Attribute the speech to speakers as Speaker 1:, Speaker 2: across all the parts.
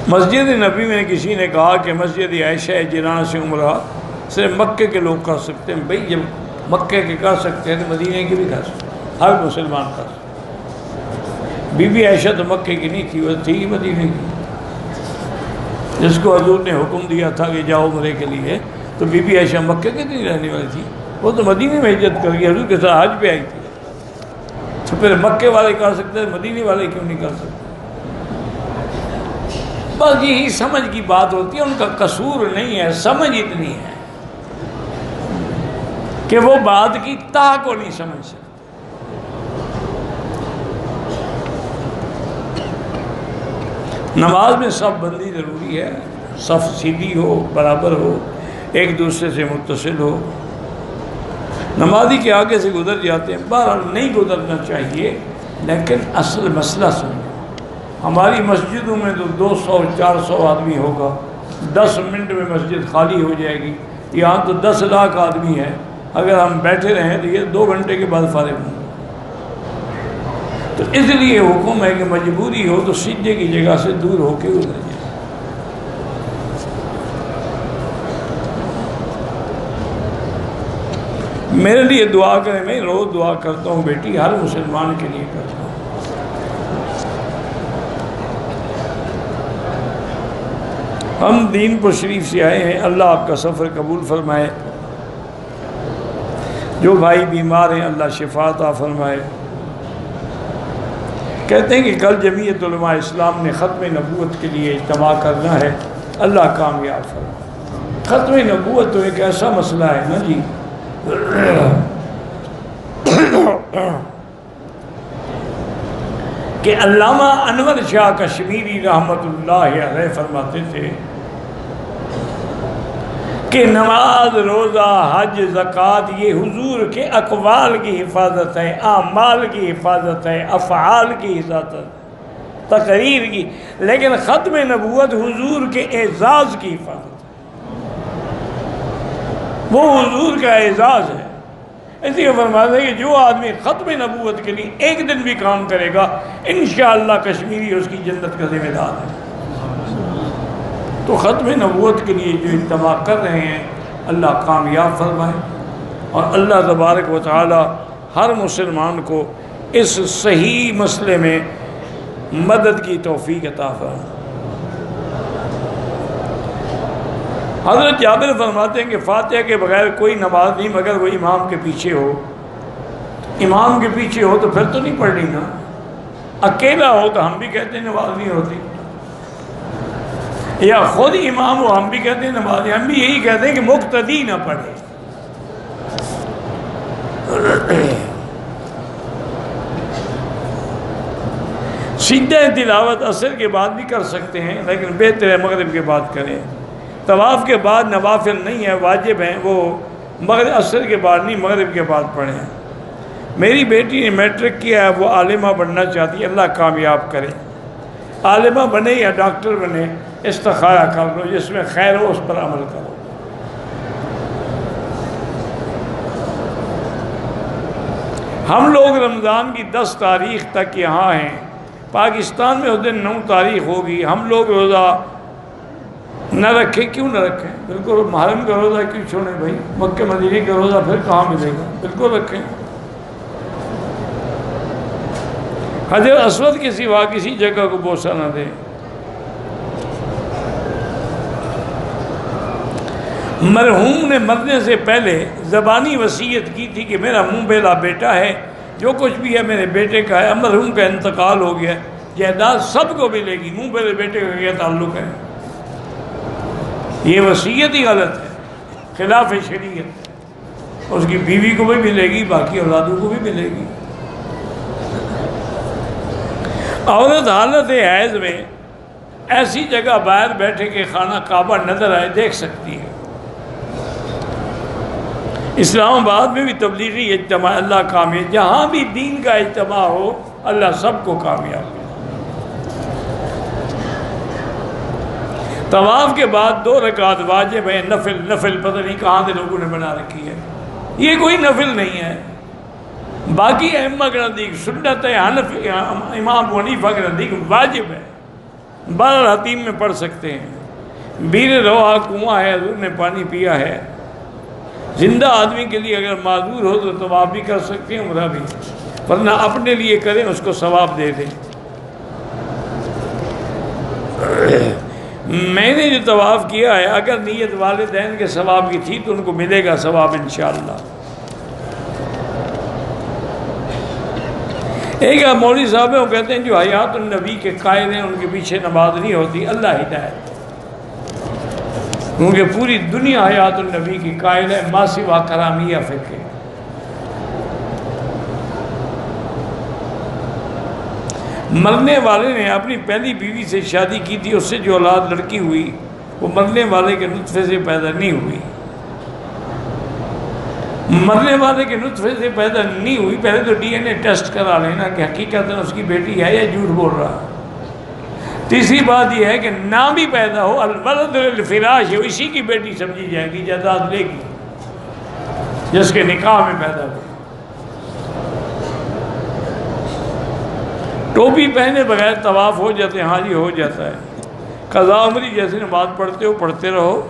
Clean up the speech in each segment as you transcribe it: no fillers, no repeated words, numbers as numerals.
Speaker 1: مسجد نبی میں کسی نے کہا کہ مسجد عائشہ جناح سے عمرہ صرف مکے کے لوگ کر سکتے ہیں. بھئی جب مکے کے کر سکتے ہیں تو مدینے کی بھی کر سکتے ہیں, ہر مسلمان کر سکتے ہیں. بی بی عائشہ تو مکے کی نہیں تھی, وہ تھی مدینے کی. جس کو حضور نے حکم دیا تھا کہ جاؤ عمرے کے لیے, تو بی بی عائشہ مکے کی نہیں رہنے والی تھی, وہ تو مدینے میں ہجرت کر گئی, حضور کے ساتھ حج پہ آئی تھی. تو پھر مکے والے کر سکتے ہیں, مدینے والے کیوں نہیں کر سکتے؟ بس یہی سمجھ کی بات ہوتی ہے, ان کا قصور نہیں ہے, سمجھ اتنی ہے کہ وہ بات کی تہ کو نہیں سمجھ سکتے. نماز میں صف بندی ضروری ہے, صف سیدھی ہو, برابر ہو, ایک دوسرے سے متصل ہو. نمازی کے آگے سے گزر جاتے ہیں, بہرحال نہیں گزرنا چاہیے, لیکن اصل مسئلہ سمجھو. ہماری مسجدوں میں تو 200-400 آدمی ہوگا, 10 منٹ میں مسجد خالی ہو جائے گی. یہاں تو 10 لاکھ آدمی ہے, اگر ہم بیٹھے رہیں تو یہ 2 گھنٹے کے بعد فارغ ہوں گے. تو اس لیے حکم ہے کہ مجبوری ہو تو سجدے کی جگہ سے دور ہو کے گزر جائے. میرے لیے دعا کریں, میں روز دعا کرتا ہوں بیٹی, ہر مسلمان کے لیے کرتا ہوں. ہم دین پر شریف سے آئے ہیں, اللہ آپ کا سفر قبول فرمائے. جو بھائی بیمار ہیں اللہ شفا عطا فرمائے. کہتے ہیں کہ کل جمعیت علماء اسلام نے ختم نبوت کے لیے اجتماع کرنا ہے, اللہ کامیاب فرمائے. ختم نبوت تو ایک ایسا مسئلہ ہے نا جی, کہ علامہ انور شاہ کشمیری رحمۃ اللہ علیہ فرماتے تھے کہ نماز, روزہ, حج, زکوٰۃ یہ حضور کے اقوال کی حفاظت ہے, اعمال کی حفاظت ہے, افعال کی حفاظت, تقریر کی. لیکن ختم نبوت حضور کے اعزاز کی حفاظت ہے, وہ حضور کا اعزاز ہے. اس لیے فرماتے ہیں کہ جو آدمی ختم نبوت کے لیے ایک دن بھی کام کرے گا, انشاءاللہ کشمیری اس کی جنت کا ذمہ دار ہے. تو ختم نبوت کے لیے جو اجتماع کر رہے ہیں اللہ کامیاب فرمائے, اور اللہ تبارک و تعالی ہر مسلمان کو اس صحیح مسئلے میں مدد کی توفیق عطا فرمائے. حضرت جابر فرماتے ہیں کہ فاتحہ کے بغیر کوئی نماز نہیں مگر وہ امام کے پیچھے ہو. امام کے پیچھے ہو تو پھر تو نہیں پڑھنی نا, اکیلا ہو تو ہم بھی کہتے ہیں نماز نہیں ہوتی, یا خود امام ہو ہم بھی کہتے ہیں نماز, ہم بھی یہی کہتے ہیں کہ مقتدی نہ پڑھے. سجدہ تلاوت عصر کے بعد بھی کر سکتے ہیں, لیکن بہتر ہے مغرب کے بعد کریں. طواف کے بعد نوافل نہیں ہے, واجب ہیں, وہ مغرب عصر کے بعد نہیں مغرب کے بعد پڑھیں. میری بیٹی نے میٹرک کیا ہے, وہ عالمہ بننا چاہتی ہے, اللہ کامیاب کرے. عالمہ بنے یا ڈاکٹر بنے, استخارہ کر لو, جس میں خیر ہو اس پر عمل کرو. ہم لوگ رمضان کی 10 تاریخ تک یہاں ہیں, پاکستان میں اس دن 9 تاریخ ہوگی. ہم لوگ روزہ نہ رکھیں, کیوں نہ رکھیں؟ بالکل. محرم کا روزہ کیوں چھوڑیں بھائی؟ مکہ مدینے کا روزہ پھر کہاں ملے گا؟ بالکل رکھیں. حجر اسود کے سوا کسی جگہ کو بوسہ نہ دیں. مرحوم نے مرنے سے پہلے زبانی وصیت کی تھی کہ میرا منہ بیلا بیٹا ہے, جو کچھ بھی ہے میرے بیٹے کا ہے. مرحوم کا انتقال ہو گیا, جائیداد سب کو ملے گی, منہ بیلے بیٹے کا کیا تعلق ہے؟ یہ وصیت ہی غلط ہے, خلاف شریعت. اس کی بیوی کو بھی ملے گی, باقی اولادوں کو بھی ملے گی. عورت حالت حیض میں ایسی جگہ باہر بیٹھے کہ خانہ کعبہ نظر آئے دیکھ سکتی ہے. اسلام آباد میں بھی تبلیغی اجتماع, اللہ کامیاب. جہاں بھی دین کا اجتماع ہو اللہ سب کو کامیاب کرے. طواف کے بعد 2 رکعت واجب ہے, نفل پتہ نہیں کہاں سے لوگوں نے بنا رکھی ہے, یہ کوئی نفل نہیں ہے. باقی ائمہ کے نزدیک سنت ہے, حنفی امام ابو حنیفہ کے نزدیک واجب ہے. بہرحال حتیم میں پڑھ سکتے ہیں۔ بیر روحا کنواں ہے، حضور نے پانی پیا ہے۔ زندہ آدمی کے لیے اگر معذور ہو تو طواف بھی کر سکتے ہیں، عمرہ بھی، ورنہ اپنے لیے کریں، اس کو ثواب دے دیں۔ میں نے جو طواف کیا ہے، اگر نیت والدین کے ثواب کی تھی تو ان کو ملے گا ثواب انشاءاللہ۔ ایک مولوی صاحب ہیں، وہ کہتے ہیں جو حیات النبی کے قائل ہیں ان کے پیچھے نماز نہیں ہوتی، اللہ ہدایت، کیونکہ پوری دنیا حیات النبی کی قائل ہے، ما سوا کرامیہ فقہ۔ مرنے والے نے اپنی پہلی بیوی سے شادی کی تھی، اس سے جو اولاد لڑکی ہوئی وہ مرنے والے کے نطفے سے پیدا نہیں ہوئی، مرنے والے کے نطفے سے پیدا نہیں ہوئی۔ پہلے تو ڈی این اے ٹیسٹ کرا لینا کہ حقیقت اس کی بیٹی ہے یا جھوٹ بول رہا۔ تیسری بات یہ ہے کہ نہ بھی پیدا ہو، الولد للفراش ہے، اسی کی بیٹی سمجھی جائے گی، جائیداد لے گی جس کے نکاح میں پیدا ہو۔ ٹوپی پہنے بغیر طواف ہو جاتے ہیں؟ ہاں جی ہو جاتا ہے۔ قضا عمری جیسے نماز پڑھتے ہو پڑھتے رہو۔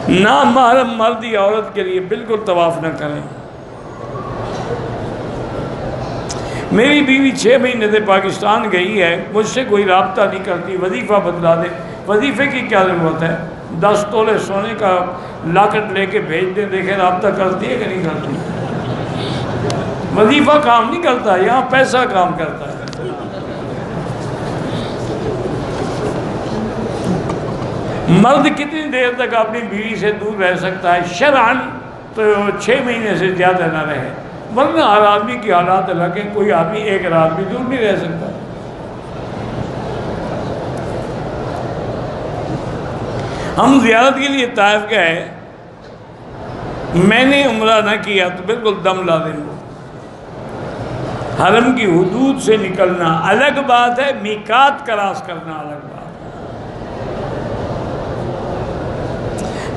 Speaker 1: نامحرم مرد یا عورت کے لیے بالکل طواف نہ کریں۔ میری بیوی 6 مہینے سے پاکستان گئی ہے، مجھ سے کوئی رابطہ نہیں کرتی، وظیفہ بدلا دے۔ وظیفے کی کیا ضرورت ہے؟ 10 تولے سونے کا لاکٹ لے کے بھیج دیں، دیکھیں رابطہ کرتی ہے کہ نہیں کرتی۔ وظیفہ کام نہیں کرتا، یہاں پیسہ کام کرتا ہے۔ مرد کتنی دیر تک اپنی بیوی سے دور رہ سکتا ہے؟ شرعاً تو 6 مہینے سے زیادہ نہ رہے، ورنہ ہر آدمی کی حالات الگ ہیں، کوئی آدمی ایک رات بھی دور نہیں رہ سکتا۔ ہم زیارت کے لیے طائف گئے، میں نے عمرہ نہ کیا تو بالکل دم لازم ہو۔ حرم کی حدود سے نکلنا الگ بات ہے، میقات کراس کرنا الگ بات ہے۔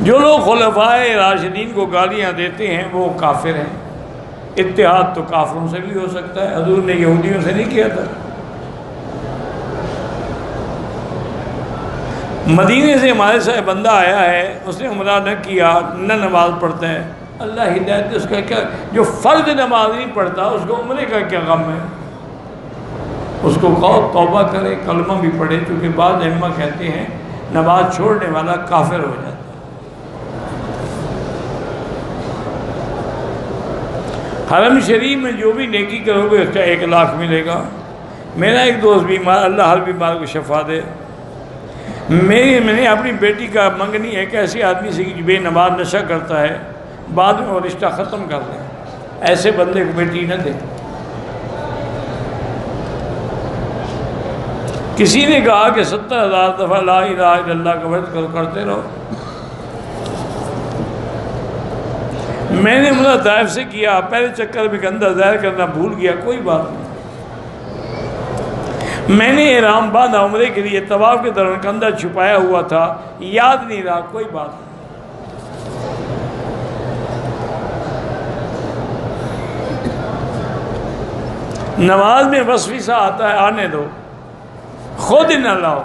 Speaker 1: جو لوگ خلفائے راشدین کو گالیاں دیتے ہیں وہ کافر ہیں۔ اتحاد تو کافروں سے بھی ہو سکتا ہے، حضور نے یہودیوں سے نہیں کیا تھا۔ مدینے سے ہمارے ساتھ بندہ آیا ہے، اس نے عمرہ نہ کیا، نہ نماز پڑھتا ہے، اللہ ہدایت، اس کا کیا؟ جو فرض نماز نہیں پڑھتا اس کو عمرے کا کیا غم ہے؟ اس کو کہو توبہ کرے، کلمہ بھی پڑھے، چونکہ بعض ائمہ کہتے ہیں نماز چھوڑنے والا کافر ہو جاتا ہے۔ حرم شریف میں جو بھی نیکی کرو گے اس کا 1 لاکھ ملے گا۔ میرا ایک دوست بیمار، اللہ ہر بیمار کو شفا دے، میں نے اپنی بیٹی کا منگنی ایک ایسے آدمی سے کہ بے نماز نشہ کرتا ہے، بعد میں وہ رشتہ ختم کر دیں، ایسے بندے کو بیٹی نہ دے۔ کسی نے کہا کہ 70,000 دفعہ لا الہ الا اللہ کا ورد کرتے رہو۔ میں نے عمرہ طائف سے کیا، پہلے چکر میں گندہ ظاہر کرنا بھول گیا، کوئی بات نہیں۔ میں نے احرام باندھا عمرے کے لیے، طواف کے دوران کندھا چھپایا ہوا تھا، یاد نہیں رہا، کوئی بات نہیں۔ نماز میں وسوسہ آتا ہے، آنے دو، خود نہ لاؤ۔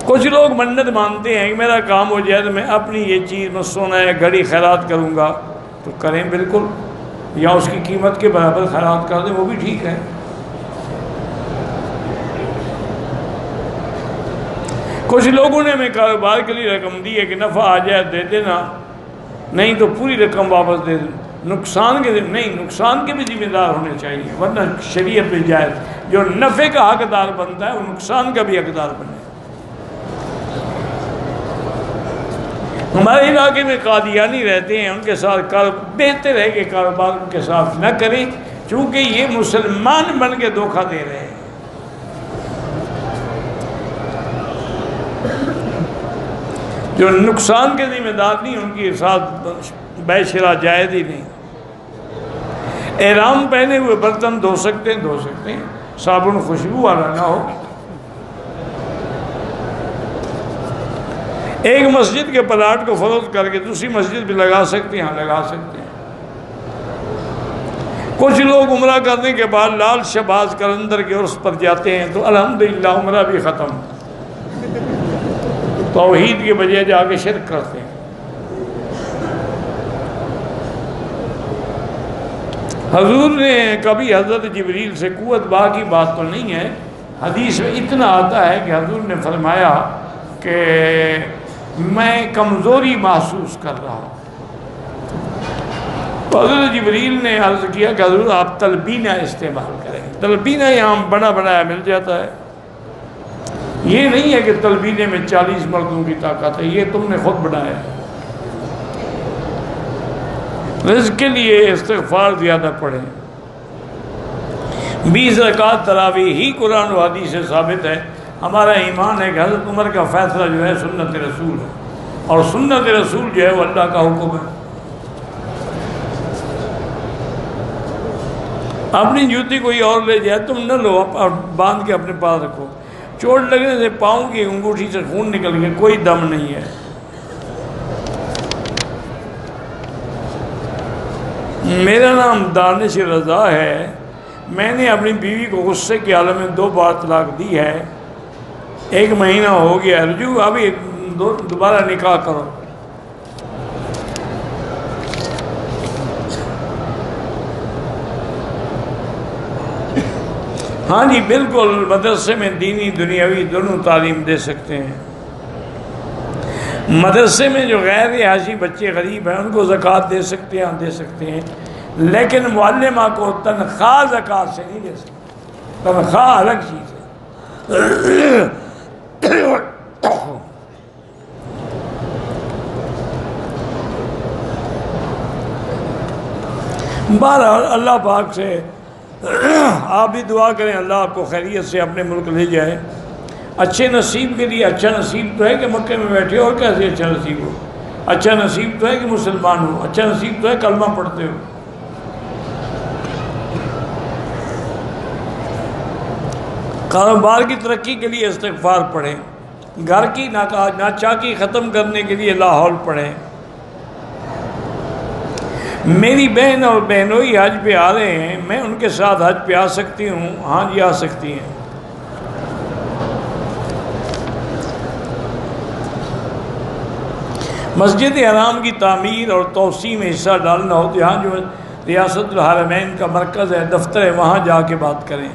Speaker 1: کچھ لوگ منت مانتے ہیں کہ میرا کام ہو جائے تو میں اپنی یہ چیز میں سونا ہے گھڑی خیرات کروں گا، تو کریں بالکل، یا اس کی قیمت کے برابر خیرات کر دیں، وہ بھی ٹھیک ہے۔ کچھ لوگوں نے ہمیں کاروبار کے لیے رقم دی ہے کہ نفع آ جائے دے دینا، نہیں تو پوری رقم واپس دے دیں۔ نقصان کے نہیں، نقصان کے بھی ذمہ دار ہونے چاہیے، ورنہ شریعت میں جائز، جو نفع کا حقدار بنتا ہے وہ نقصان کا بھی حقدار بنے۔ ہمارے علاقے میں قادیانی رہتے ہیں، ان کے ساتھ بہتر ہے کہ کاروبار ان کے ساتھ نہ کریں، چونکہ یہ مسلمان بن کے دھوکہ دے رہے ہیں۔ جو نقصان کے ذمہ دار نہیں ان کے ساتھ بے شرع جائز ہی نہیں۔ احرام پہنے ہوئے برتن دھو سکتے ہیں، صابن خوشبو والا نہ ہو۔ ایک مسجد کے پلاٹ کو فروخت کر کے دوسری مسجد بھی لگا سکتے ہیں، ہاں لگا سکتے ہیں۔ کچھ لوگ عمرہ کرنے کے بعد لال شہباز قلندر کے عرس پر جاتے ہیں تو الحمدللہ عمرہ بھی ختم، توحید کے بجائے جا کے شرک کرتے ہیں۔ حضور نے کبھی حضرت جبریل سے قوت با کی بات تو نہیں ہے، حدیث میں اتنا آتا ہے کہ حضور نے فرمایا کہ میں کمزوری محسوس کر رہا ہوں۔ تو حضرت جبریل نے عرض کیا کہ حضور آپ تلبینہ استعمال کریں۔ تلبینہ یہاں بڑا بڑا مل جاتا ہے، یہ نہیں ہے کہ تلبینے میں 40 مردوں کی طاقت ہے، یہ تم نے خود بنایا ہے۔ رزق کے لیے استغفار زیادہ پڑھیں۔ 20 رکعت تراویح ہی قرآن و حدیث سے ثابت ہے۔ ہمارا ایمان ہے کہ حضرت عمر کا فیصلہ جو ہے سنت رسول ہے، اور سنت رسول جو ہے وہ اللہ کا حکم ہے۔ اپنی جوتی کوئی اور لے جائے تم نہ لو، باندھ کے اپنے پاس رکھو۔ چوٹ لگنے سے پاؤں کی انگوٹھی سے خون نکل گیا، کوئی دم نہیں ہے۔ میرا نام دانش رضا ہے، میں نے اپنی بیوی کو غصے کے عالم میں 2 بار طلاق دی ہے، 1 مہینہ ہو گیا، رجوع ابھی دوبارہ نکاح کرو۔ ہاں جی بالکل، مدرسے میں دینی دنیاوی دونوں تعلیم دے سکتے ہیں۔ مدرسے میں جو غیر رہائشی بچے غریب ہیں ان کو زکوٰۃ دے سکتے ہیں، دے سکتے ہیں، لیکن معلمہ کو تنخواہ زکوٰۃ سے نہیں دے سکتے، تنخواہ الگ چیز ہے۔ بہرحال اللہ پاک سے آپ بھی دعا کریں اللہ آپ کو خیریت سے اپنے ملک لے جائے۔ اچھے نصیب کے لیے اچھا نصیب تو ہے کہ مکے میں بیٹھے ہو، اور کیسے اچھا نصیب ہو؟ اچھا نصیب تو ہے کہ مسلمان ہو، اچھا نصیب تو ہے کلمہ پڑھتے ہو۔ کاروبار کی ترقی کے لیے استغفار پڑھیں، گھر کی ناچاکی ختم کرنے کے لیے لا حول پڑھیں۔ میری بہن اور بہنوئی حج پہ آ رہے ہیں، میں ان کے ساتھ حج پہ آ سکتی ہوں؟ ہاں جی آ سکتی ہیں۔ مسجد حرام کی تعمیر اور توسیع میں حصہ ڈالنا ہو تو یہاں جو ریاست الحرمین کا مرکز ہے، دفتر ہے، وہاں جا کے بات کریں۔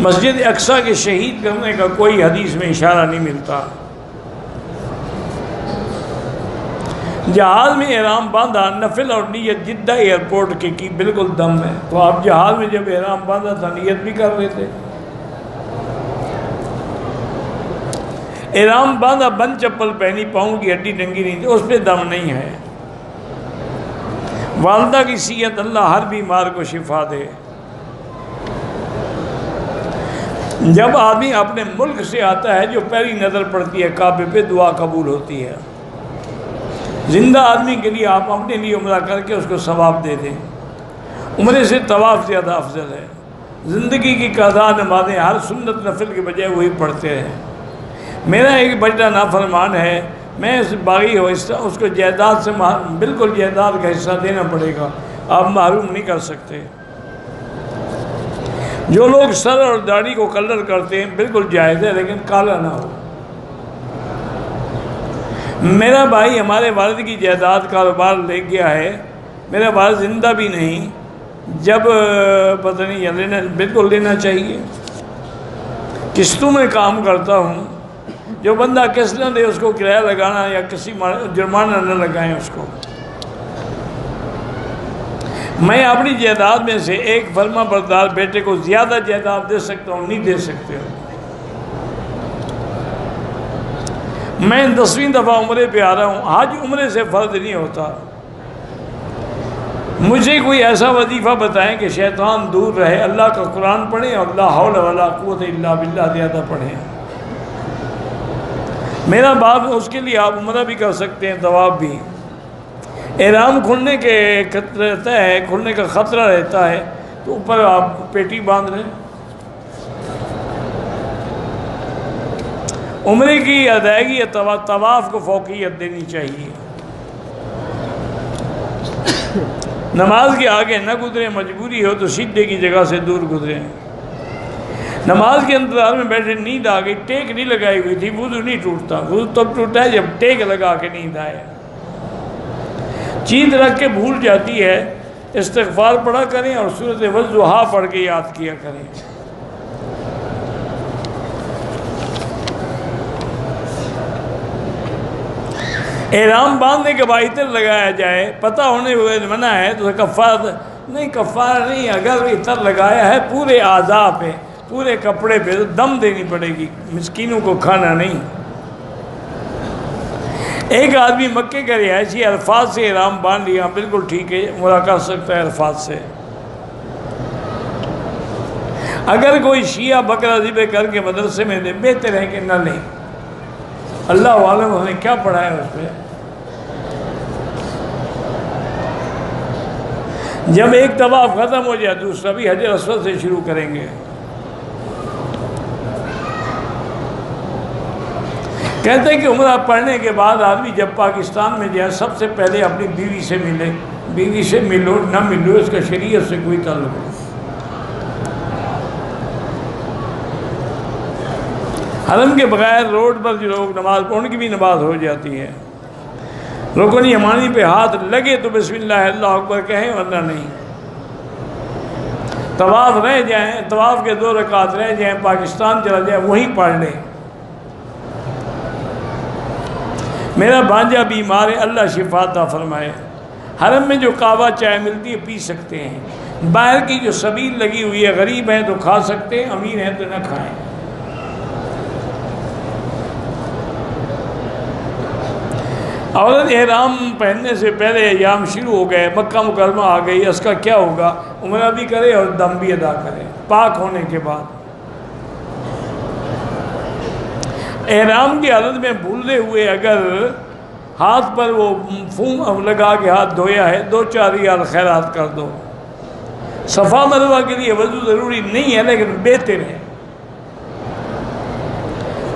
Speaker 1: مسجد اقصیٰ کے شہید کرنے کا کوئی حدیث میں اشارہ نہیں ملتا۔ جہاز میں احرام باندھا، نفل اور نیت جدہ ایئرپورٹ کی بالکل دم ہے، تو آپ جہاز میں جب احرام باندھا تھا نیت بھی کر رہے تھے۔ احرام باندھا، بند چپل پہنی، پاؤں کی ہڈی ٹنگی نہیں تھی، اس پہ دم نہیں ہے۔ والدہ کی صحت، اللہ ہر بیمار کو شفا دے۔ جب آدمی اپنے ملک سے آتا ہے جو پہلی نظر پڑتی ہے کعبے پہ، دعا قبول ہوتی ہے۔ زندہ آدمی کے لیے آپ اپنے لیے عمرہ کر کے اس کو ثواب دے دیں، عمرے سے طواف زیادہ افضل ہے۔ زندگی کی قضا نمازیں ہر سنت نفل کے بجائے وہی پڑھتے ہیں۔ میرا ایک بیٹا نافرمان ہے، میں اس باغی ہو اس کو جائیداد سے بالکل جائیداد کا حصہ دینا پڑے گا، آپ محروم نہیں کر سکتے۔ جو لوگ سر اور داڑھی کو کلر کرتے ہیں بالکل جائز ہے، لیکن کالا نہ ہو۔ میرا بھائی ہمارے والد کی جائیداد کاروبار لے گیا ہے، میرا والد زندہ بھی نہیں، جب پتہ نہیں بالکل لینا چاہیے۔ قسطوں میں کام کرتا ہوں، جو بندہ قسط نہ دے اس کو کرایہ لگانا یا کسی جرمانہ نہ لگائیں اس کو۔ میں اپنی جائیداد میں سے ایک فرما بردار بیٹے کو زیادہ جائیداد دے سکتا ہوں، نہیں دے سکتے ہو۔ میں 10ویں دفعہ عمرے پہ آ رہا ہوں، حج عمرے سے فرض نہیں ہوتا۔ مجھے کوئی ایسا وظیفہ بتائیں کہ شیطان دور رہے، اللہ کا قرآن پڑھیں اور لا حول ولا قوت الا باللہ زیادہ پڑھیں۔ میرا باپ، اس کے لیے آپ عمرہ بھی کر سکتے ہیں، طواف بھی۔ احرام کھلنے کا خطرہ رہتا ہے تو اوپر آپ پیٹی باندھ لیں۔ عمرے کی ادائیگی یا طواف کو فوقیت دینی چاہیے۔ نماز کے آگے نہ گزریں، مجبوری ہو تو سیدھے کی جگہ سے دور گزریں۔ نماز کے انتظار میں بیٹھے نیند آ گئی، ٹیک نہیں لگائی ہوئی تھی، وضو نہیں ٹوٹتا، وضو تب ٹوٹتا ہے جب ٹیک لگا کے نیند آئے۔ چیز رکھ کے بھول جاتی ہے، استغفار پڑھا کریں اور سورۃ والضحیٰ پڑھ کے یاد کیا کریں۔ احرام باندھنے کے بعد عطر لگایا جائے، پتہ ہونے ہوئے منع ہے تو کفارہ نہیں، کفارہ نہیں، اگر عطر لگایا ہے پورے اعضاء پہ، پورے کپڑے پہ تو دم دینی پڑے گی، مسکینوں کو کھانا نہیں۔ ایک آدمی مکے کا رہائشی عرفات سے احرام باندھ لیا، بالکل ٹھیک ہے، عمرہ کر سکتا ہے عرفات سے۔ اگر کوئی شیعہ بکرا ذبح کر کے مدرسے میں دے، بہتر ہے کہ نہ لیں، اللہ عالم نے کیا پڑھایا اس پہ۔ جب ایک طواف ختم ہو جائے دوسرا بھی حجر اسود سے شروع کریں گے۔ کہتے ہیں کہ عمرہ پڑھنے کے بعد آدمی جب پاکستان میں جائے سب سے پہلے اپنی بیوی سے ملے، بیوی سے ملو نہ ملو اس کا شریعت سے کوئی تعلق نہیں۔ حرم کے بغیر روڈ پر جو لوگ نماز پڑھنے کی بھی نماز ہو جاتی ہے، رکن یمانی پہ ہاتھ لگے تو بسم اللہ اللہ اکبر کہیں ورنہ نہیں۔ طواف رہ جائیں، طواف کے 2 رکعت رہ جائیں، پاکستان چلا جائے وہیں پڑھ لیں۔ میرا بھانجا بیمار ہے، اللہ شفا عطا فرمائے۔ حرم میں جو قہوہ چائے ملتی ہے پی سکتے ہیں، باہر کی جو سبیل لگی ہوئی ہے، غریب ہیں تو کھا سکتے ہیں، امیر ہیں تو نہ کھائیں۔ عورت احرام پہننے سے پہلے ایام شروع ہو گئے، مکہ مکرمہ آ گئی، اس کا کیا ہوگا؟ عمرہ بھی کرے اور دم بھی ادا کرے پاک ہونے کے بعد۔ احرام کی حالت میں بھولے ہوئے اگر ہاتھ پر وہ فوم لگا کے ہاتھ دھویا ہے، 2-4 ریال خیرات کر دو۔ صفا مروہ کے لیے وضو ضروری نہیں ہے لیکن بہتر ہے۔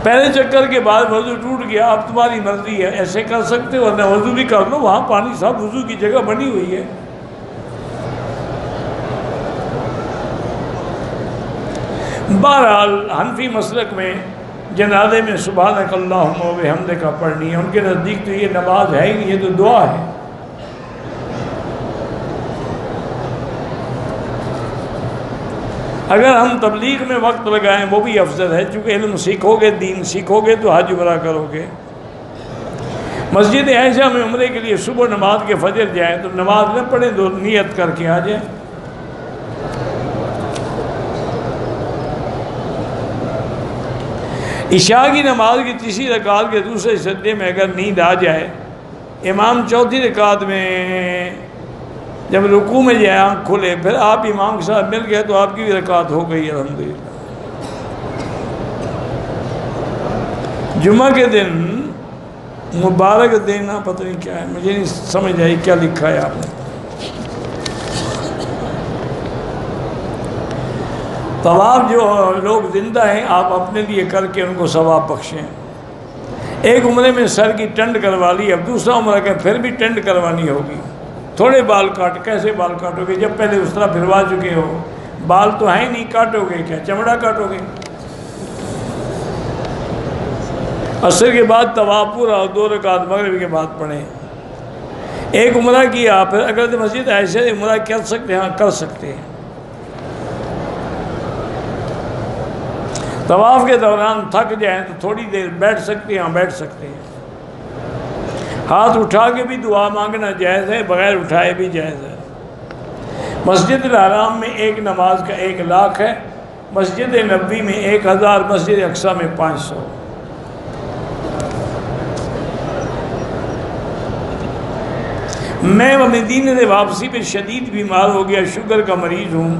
Speaker 1: پہلے چکر کے بعد وضو ٹوٹ گیا، اب تمہاری مرضی ہے، ایسے کر سکتے ہو ورنہ وضو بھی کر لو، وہاں پانی صاحب وضو کی جگہ بنی ہوئی ہے۔ بہرحال حنفی مسلک میں جنازے میں سبحانک اللہم و بحمدک پڑھنی ہے، ان کے نزدیک تو یہ نماز ہے ہی نہیں، یہ تو دعا ہے۔ اگر ہم تبلیغ میں وقت لگائیں وہ بھی افضل ہے، چونکہ علم سیکھو گے، دین سیکھو گے تو حج عمرہ کرو گے۔ مسجد عائشہ میں عمرے کے لیے صبح نماز کے فجر جائیں تو نماز نہ پڑھیں تو نیت کر کے آ جائیں۔ عشاء کی نماز کی تیسری رکعت کے دوسرے سجدے میں اگر نیند آ جائے، امام چوتھی رکعت میں جب رکوع میں جائے آنکھ کھلے، پھر آپ امام کے ساتھ مل گئے تو آپ کی بھی رکعت ہو گئی الحمدللہ۔ جمعہ کے دن مبارک دینا پتہ نہیں کیا ہے، مجھے نہیں سمجھ آئی کیا لکھا ہے آپ نے۔ طواف جو لوگ زندہ ہیں آپ اپنے لیے کر کے ان کو ثواب بخشیں۔ ایک عمرے میں سر کی ٹنڈ کروا لی، اب دوسرا عمرہ کہ پھر بھی ٹنڈ کروانی ہوگی۔ تھوڑے بال کاٹ، کیسے بال کاٹو گے جب پہلے اس طرح پھروا چکے ہو؟ بال تو ہیں نہیں، کاٹو گے کیا؟ چمڑا کاٹو گے؟ عصر کے بعد طواف پورا اور 2 رکعت مغرب کے بعد پڑھیں۔ ایک عمرہ کیا، پھر اگر مسجد عائشہ سے عمرہ کر سکتے ہیں؟ ہاں کر سکتے ہیں۔ طواف کے دوران تھک جائیں تو تھوڑی دیر بیٹھ سکتے ہیں، ہاں بیٹھ سکتے ہیں۔ ہاتھ اٹھا کے بھی دعا مانگنا جائز ہے، بغیر اٹھائے بھی جائز ہے۔ مسجد الحرام میں ایک نماز کا 1 لاکھ ہے، مسجد نبوی میں 1000، مسجد اقصیٰ میں 500۔ میں مدینے سے واپسی پہ شدید بیمار ہو گیا، شوگر کا مریض ہوں،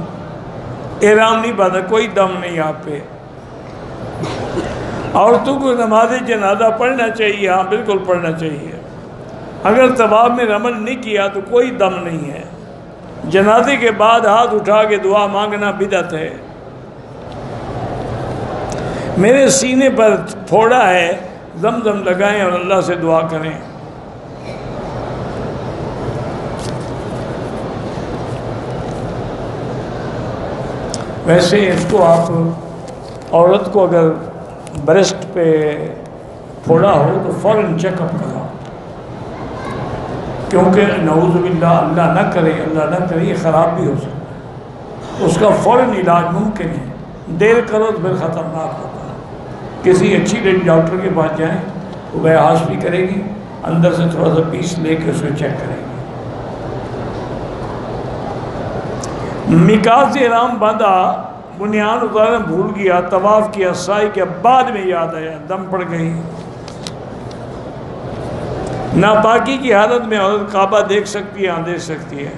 Speaker 1: احرام نہیں باندھا، کوئی دم نہیں آپ پہ۔ عورتوں کو نماز جنازہ پڑھنا چاہیے، ہاں بالکل پڑھنا چاہیے۔ اگر طواف میں رمل نہیں کیا تو کوئی دم نہیں ہے۔ جنازے کے بعد ہاتھ اٹھا کے دعا مانگنا بدعت ہے۔ میرے سینے پر پھوڑا ہے، زمزم لگائیں اور اللہ سے دعا کریں۔ ویسے اس کو آپ عورت کو اگر بریسٹ پہ پھوڑا ہو تو فوراً چیک اپ کرا، کیونکہ نعوذ باللہ اللہ نہ کرے یہ خراب بھی ہو سکتا ہے، اس کا فوراً علاج ممکن ہے، دیر کرو تو پھر خطرناک ہوتا ہے۔ کسی اچھی ڈاکٹر کے پاس جائیں، وہ بحث بھی کرے گی، اندر سے تھوڑا سا پیس لے کے اس کو چیک کریں گے۔ میقات سے احرام باندھا، بنیاد اتارنا بھول گیا، طواف کیا، سعی کیا، بعد میں یاد آیا، دم پڑ گئی۔ ناپاکی کی حالت میں عورت کعبہ دیکھ سکتی ہے، ہاں دیکھ سکتی ہے۔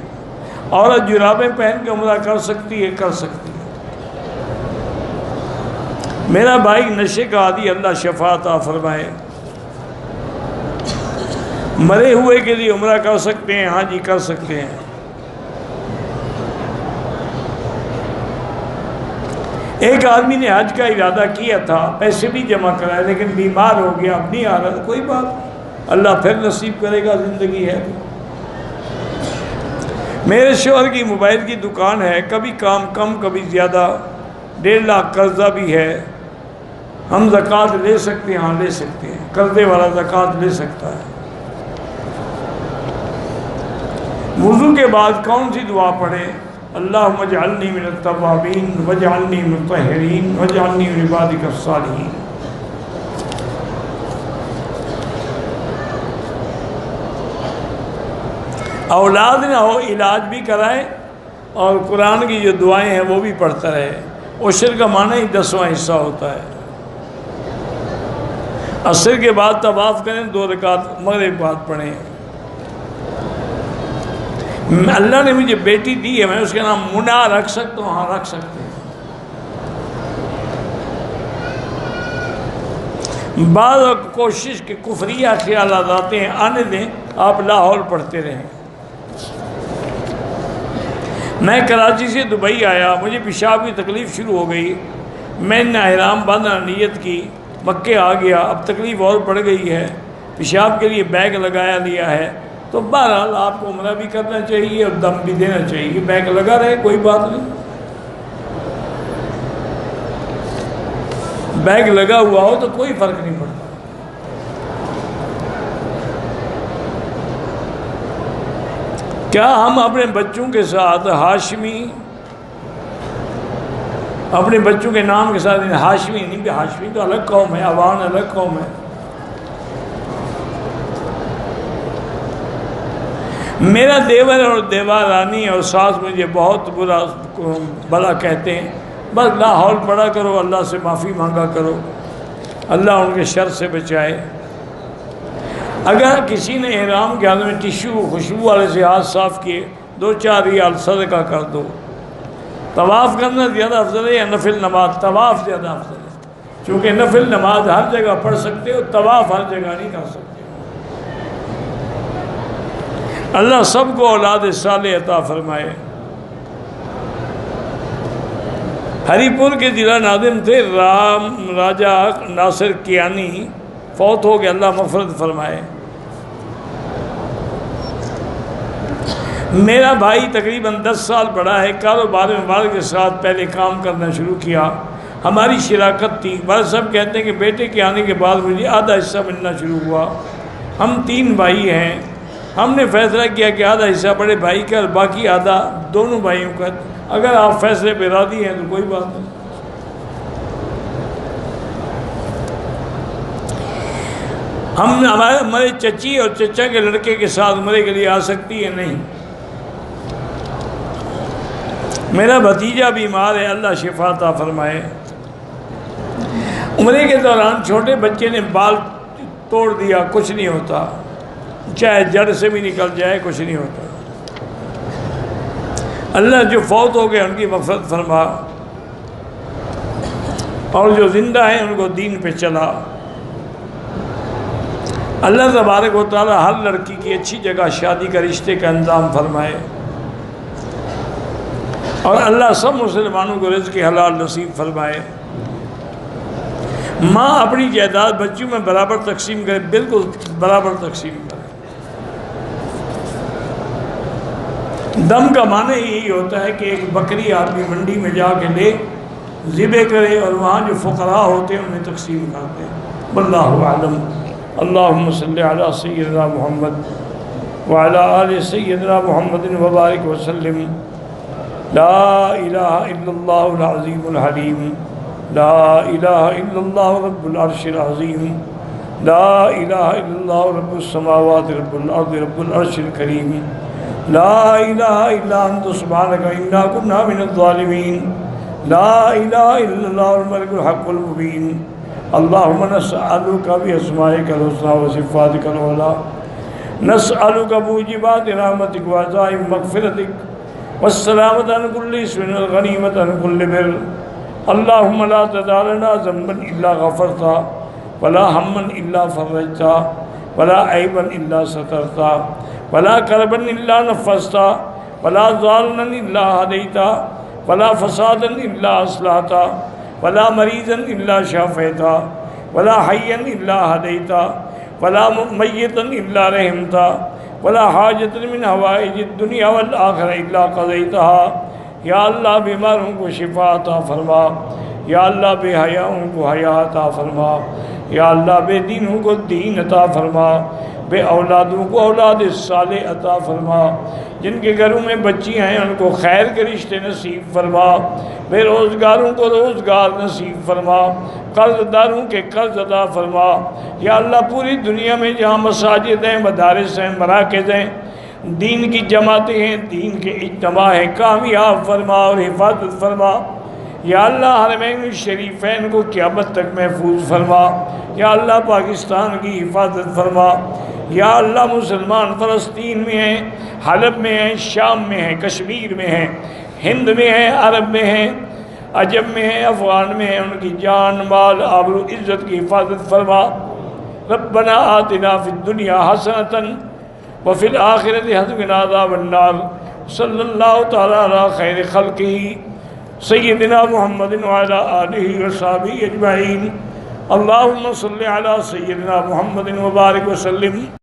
Speaker 1: عورت جرابیں پہن کے عمرہ کر سکتی ہے، کر سکتی ہے۔ میرا بھائی نشے کا عادی، اللہ شفا عطا فرمائے۔ مرے ہوئے کے لیے عمرہ کر سکتے ہیں، ہاں جی کر سکتے ہیں۔ ایک آدمی نے حج کا ارادہ کیا تھا، پیسے بھی جمع کرائے، لیکن بیمار ہو گیا، اب نہیں آ رہا، کوئی بات، اللہ پھر نصیب کرے گا، زندگی ہے۔ میرے شوہر کی موبائل کی دکان ہے، کبھی کام کم کبھی زیادہ، 1.5 لاکھ قرضہ بھی ہے، ہم زکوٰۃ لے سکتے ہیں؟ ہاں لے سکتے ہیں، قرضے والا زکوٰۃ لے سکتا ہے۔ وضو کے بعد کون سی دعا پڑھیں؟ اللہم اجعلنی من التوابین واجعلنی من المطہرین واجعلنی من عبادک الصالحین۔ اولاد نہ ہو علاج بھی کرائے اور قرآن کی جو دعائیں ہیں وہ بھی پڑھتا رہے۔ عشر کا معنی ہی 10واں حصہ ہوتا ہے۔ عصر کے بعد طواف کریں، 2 رکعت مغرب بعد پڑھیں۔ اللہ نے مجھے بیٹی دی ہے، میں اس کا نام منا رکھ سکتا ہوں؟ ہاں رکھ سکتے ہیں۔ بعض کوشش کے کفریہ خیالات آتے ہیں، آنے دیں، آپ لاہور پڑھتے رہیں۔ میں کراچی سے دبئی آیا، مجھے پیشاب کی تکلیف شروع ہو گئی، میں نے احرام باندھنا نیت کی، مکے آ گیا، اب تکلیف اور بڑھ گئی ہے، پیشاب کے لیے بیگ لگایا لیا ہے، تو بہرحال آپ کو عمرہ بھی کرنا چاہیے اور دم بھی دینا چاہیے، بیگ لگا رہے کوئی بات نہیں، بیگ لگا ہوا ہو تو کوئی فرق نہیں پڑتا۔ کیا ہم اپنے بچوں کے ساتھ ہاشمی، اپنے بچوں کے نام کے ساتھ ہاشمی نہیں، ہاشمی تو الگ قوم ہے، عوان الگ قوم ہے۔ میرا دیور اور دیورانی اور ساس مجھے بہت بڑا کہتے ہیں، بس لا حول پڑھا کرو، اللہ سے معافی مانگا کرو، اللہ ان کے شر سے بچائے۔ اگر کسی نے احرام کے حال میں ٹیشو خوشبو والے سے ہاتھ صاف کیے، 2-4 ریال صدقہ کر دو۔ طواف کرنا زیادہ افضل ہے یا نفل نماز؟ طواف زیادہ افضل ہے، چونکہ نفل نماز ہر جگہ پڑھ سکتے ہو، طواف ہر جگہ نہیں کر سکتے۔ اللہ سب کو اولاد صالح عطا فرمائے۔ ہری پور کے ضلع ناظم تھے راجہ ناصر کیانی، فوت ہو گئے، اللہ مغفرت فرمائے۔ میرا بھائی تقریباً 10 سال بڑا ہے، کاروبار میں والد کے ساتھ پہلے کام کرنا شروع کیا، ہماری شراکت تھی، والد صاحب کہتے ہیں کہ بیٹے کے آنے کے بعد مجھے آدھا حصہ ملنا شروع ہوا۔ ہم 3 بھائی ہیں، ہم نے فیصلہ کیا کہ آدھا حصہ بڑے بھائی کا اور باقی آدھا دونوں بھائیوں کا، اگر آپ فیصلے پہ راضی ہیں تو کوئی بات نہیں۔ ہمارے چچی اور چچا کے لڑکے کے ساتھ عمرے کے لیے آ سکتی ہے؟ نہیں۔ میرا بھتیجا بیمار ہے، اللہ شفا عطا فرمائے۔ عمرے کے دوران چھوٹے بچے نے بال توڑ دیا، کچھ نہیں ہوتا، چاہے جڑ سے بھی نکل جائے کچھ نہیں ہوتا۔ اللہ جو فوت ہو گئے ان کی مغفرت فرما، اور جو زندہ ہیں ان کو دین پہ چلا۔ اللہ تبارک و تعالی ہر لڑکی کی اچھی جگہ شادی کا رشتے کا انتظام فرمائے، اور اللہ سب مسلمانوں کو رزق حلال نصیب فرمائے۔ ماں اپنی جائیداد بچوں میں برابر تقسیم کرے، بالکل برابر تقسیم کرے، دم کا معنی یہی ہوتا ہے کہ ایک بکری آدمی منڈی میں جا کے لے ذبح کرے اور وہاں جو فقراء ہوتے ہیں انہیں تقسیم کرتے ہیں۔ واللہ اعلم۔ اللہم صلی علی سیدنا محمد وعلی آل سیدنا محمد وبارک وسلم۔ لا الہ الا اللہ العظیم الحلیم، لا الہ الا اللہ رب العرش العظیم، لا الہ الا اللہ رب السماوات رب الارض رب العرش الکریم، لا الہ الا انت سبحانک انا کنا من الظالمین، لا الہ الا اللہ الملک الحق المبین۔ اللہم نسألک باسمائک الحسنی وصفاتک العلی، نسألک بموجبات رحمتک وعزائم مغفرتک والسلامۃ عن کل اسم والغنیمۃ عن کل بر۔ اللہم لا تدع لنا ذنبا الا غفرتا ولا ہما الا فرجتا ولا عیبا الا سترتا ولا کربا الا نفستا ولا ضالا الا ہدیتا ولا فسادا الا اصلحتا ولا مریضا الا شافیتا ولا حیا الا ہدیتا ولا میتا الا رحمتا ولا حاجت من حوائج الدنیا والآخرہ الا قضیتها۔ یا اللہ بیماروں کو شفا عطا فرما، یا اللہ بے حیاؤں کو حیا عطا فرما، یا اللہ بے دینوں کو دین عطا فرما، بے اولادوں کو اولاد صالح عطا فرما، جن کے گھروں میں بچیاں ہیں ان کو خیر کے رشتے نصیب فرما، بے روزگاروں کو روزگار نصیب فرما، قرض داروں کے قرض عطا فرما۔ یا اللہ پوری دنیا میں جہاں مساجد ہیں، مدارس ہیں، مراکز ہیں، دین کی جماعتیں ہیں، دین کے اجتماع ہیں، کامیاب فرما اور حفاظت فرما۔ یا اللہ حرمین الشریفین کو قیامت تک محفوظ فرما۔ یا اللہ پاکستان کی حفاظت فرما۔ یا اللہ مسلمان فلسطین میں ہیں، حلب میں ہیں، شام میں ہیں، کشمیر میں ہیں، ہند میں ہیں، عرب میں ہیں، عجم میں ہیں، افغان میں ہیں، ان کی جان مال آبرو عزت کی حفاظت فرما۔ ربنا آتنا فی الدنیا حسنۃ وفی الآخرۃ حسنۃ وقنا عذاب النار۔ صلی اللہ تعالی علی خیر خلقہ سیدنا محمد وعلی آلہ وصحبہ اجمعین۔ اللہم صلی علی سیدنا محمد وبارک وسلم۔